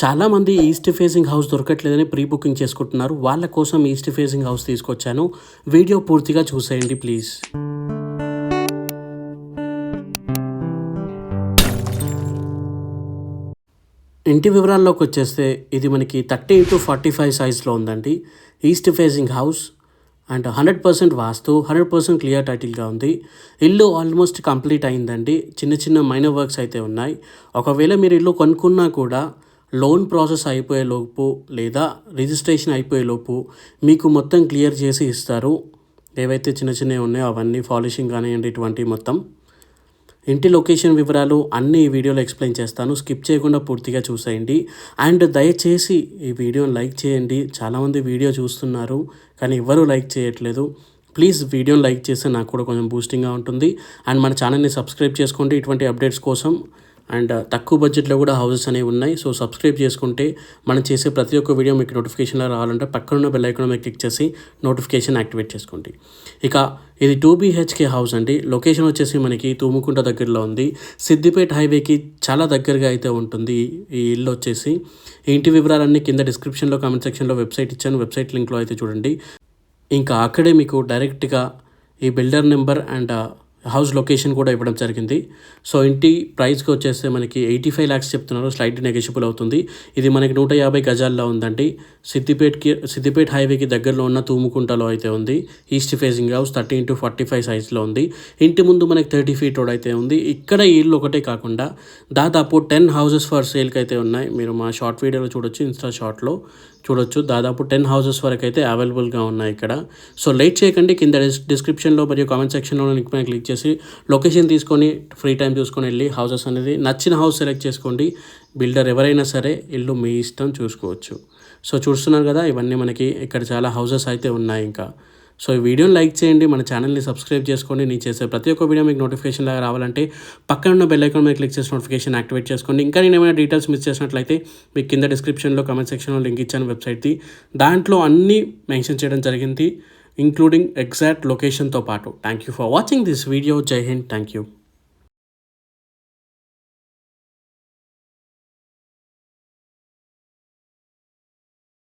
చాలామంది east facing house దొరకట్లేదని pre booking చేసుకుంటున్నారు. వాళ్ళ కోసం ఈస్ట్ ఫేసింగ్ హౌస్ తీసుకొచ్చాను. వీడియో పూర్తిగా చూసేయండి ప్లీజ్. ఇంటి వివరాల్లోకి వచ్చేస్తే ఇది మనకి 30x45 సైజ్లో ఉందండి. East facing house and 100% vastu, 100% clear టైటిల్గా ఉంది. ఇల్లు ఆల్మోస్ట్ కంప్లీట్ అయిందండి. చిన్న చిన్న మైనర్ వర్క్స్ అయితే ఉన్నాయి. ఒకవేళ మీరు ఇల్లు కొనుక్కున్నా కూడా లోన్ ప్రాసెస్ అయిపోయేలోపు లేదా రిజిస్ట్రేషన్ అయిపోయేలోపు మీకు మొత్తం క్లియర్ చేసి ఇస్తారు. ఏవైతే చిన్న చిన్నవి ఉన్నాయో అవన్నీ పాలిషింగ్ కానివ్వండి, ఇటువంటి మొత్తం ఇంటి లొకేషన్ వివరాలు అన్నీ ఈ వీడియోలో ఎక్స్ప్లెయిన్ చేస్తాను. స్కిప్ చేయకుండా పూర్తిగా చూసేయండి. అండ్ దయచేసి ఈ వీడియోని లైక్ చేయండి. చాలామంది వీడియో చూస్తున్నారు కానీ ఎవరూ లైక్ చేయట్లేదు. ప్లీజ్ వీడియోని లైక్ చేస్తే నాకు కూడా కొంచెం బూస్టింగ్గా ఉంటుంది. అండ్ మన ఛానల్ని సబ్స్క్రైబ్ చేసుకోండి ఇటువంటి అప్డేట్స్ కోసం. అండ్ తక్కువ బడ్జెట్లో కూడా హౌసెస్ అనేవి ఉన్నాయి. సో సబ్స్క్రైబ్ చేసుకుంటే మనం చేసే ప్రతి ఒక్క వీడియో మీకు నోటిఫికేషన్లో రావాలంటే పక్కనున్న బెల్ ఐకాన్ మీద క్లిక్ చేసి నోటిఫికేషన్ యాక్టివేట్ చేసుకోండి. ఇక ఇది 2 BHK హౌస్ అండి. లొకేషన్ వచ్చేసి మనకి తూముకుంట దగ్గరలో ఉంది. సిద్దిపేట హైవేకి చాలా దగ్గరగా అయితే ఉంటుంది ఈ ఇల్లు వచ్చేసి. ఈ ఇంటి వివరాలన్నీ కింద డిస్క్రిప్షన్లో కామెంట్ సెక్షన్లో వెబ్సైట్ ఇచ్చాను. వెబ్సైట్ లింక్లో అయితే చూడండి. ఇంకా అక్కడే మీకు డైరెక్ట్గా ఈ builder number and house location కూడా ఇవ్వడం జరిగింది. సో ఇంటి ప్రైస్కి వచ్చేస్తే మనకి 85 lakhs చెప్తున్నారు. స్లైట్ నెగోషియబుల్ అవుతుంది. ఇది మనకి 150 గజాల్లో ఉందండి. సిద్దిపేట హైవేకి దగ్గరలో ఉన్న తూముకుంటలో అయితే ఉంది. ఈస్ట్ ఫేసింగ్ హౌస్ 30x45 సైజ్లో ఉంది. ఇంటి ముందు మనకి 30 feet రోడ్ అయితే ఉంది. ఇక్కడ ఈ ఇల్లు ఒకటే కాకుండా దాదాపు 10 houses ఫర్ సేల్కి అయితే ఉన్నాయి. మీరు మా షార్ట్ వీడియోలో చూడొచ్చు, ఇన్స్టా షార్ట్లో చూడొచ్చు. దాదాపు 10 houses వరకు అయితే అవైలబుల్గా ఉన్నాయి ఇక్కడ. సో లేట్ చేయకండి, కింద డిస్క్రిప్షన్లో మరియు కామెంట్ సెక్షన్లో లింక్ పైన క్లిక్ చేసి లొకేషన్ తీసుకొని ఫ్రీ టైం చూసుకొని వెళ్ళి హౌసెస్ అనేది నచ్చిన హౌస్ సెలెక్ట్ చేసుకోండి. బిల్డర్ ఎవరైనా సరే ఇల్లు మీ ఇష్టం చూసుకోవచ్చు. సో చూస్తున్నారు కదా, ఇవన్నీ మనకి ఇక్కడ చాలా హౌసెస్ అయితే ఉన్నాయి ఇంకా. సో ఈ వీడియోని లైక్ చేయండి, మన ఛానల్ని సబ్స్క్రైబ్ చేసుకోండి. నేను చేసే ప్రతి ఒక్క వీడియో మీకు నోటిఫికేషన్ లాగా రావాలంటే పక్కన ఉన్న బెల్ ఐకాన్ మీద క్లిక్ చేసి నోటిఫికేషన్ యాక్టివేట్ చేసుకోండి. ఇంకా నేను ఏమైనా డీటెయిల్స్ మిస్ చేసినట్లయితే మీకు కింద డిస్క్రిప్షన్లో కామెంట్ సెక్షన్లో లింక్ ఇచ్చాను వెబ్సైట్ది. దాంట్లో అన్నీ మెన్షన్ చేయడం జరిగింది, ఇంక్లూడింగ్ ఎగ్జాక్ట్ లొకేషన్తో పాటు. Thank you for watching this video. జై హింద్. Thank you.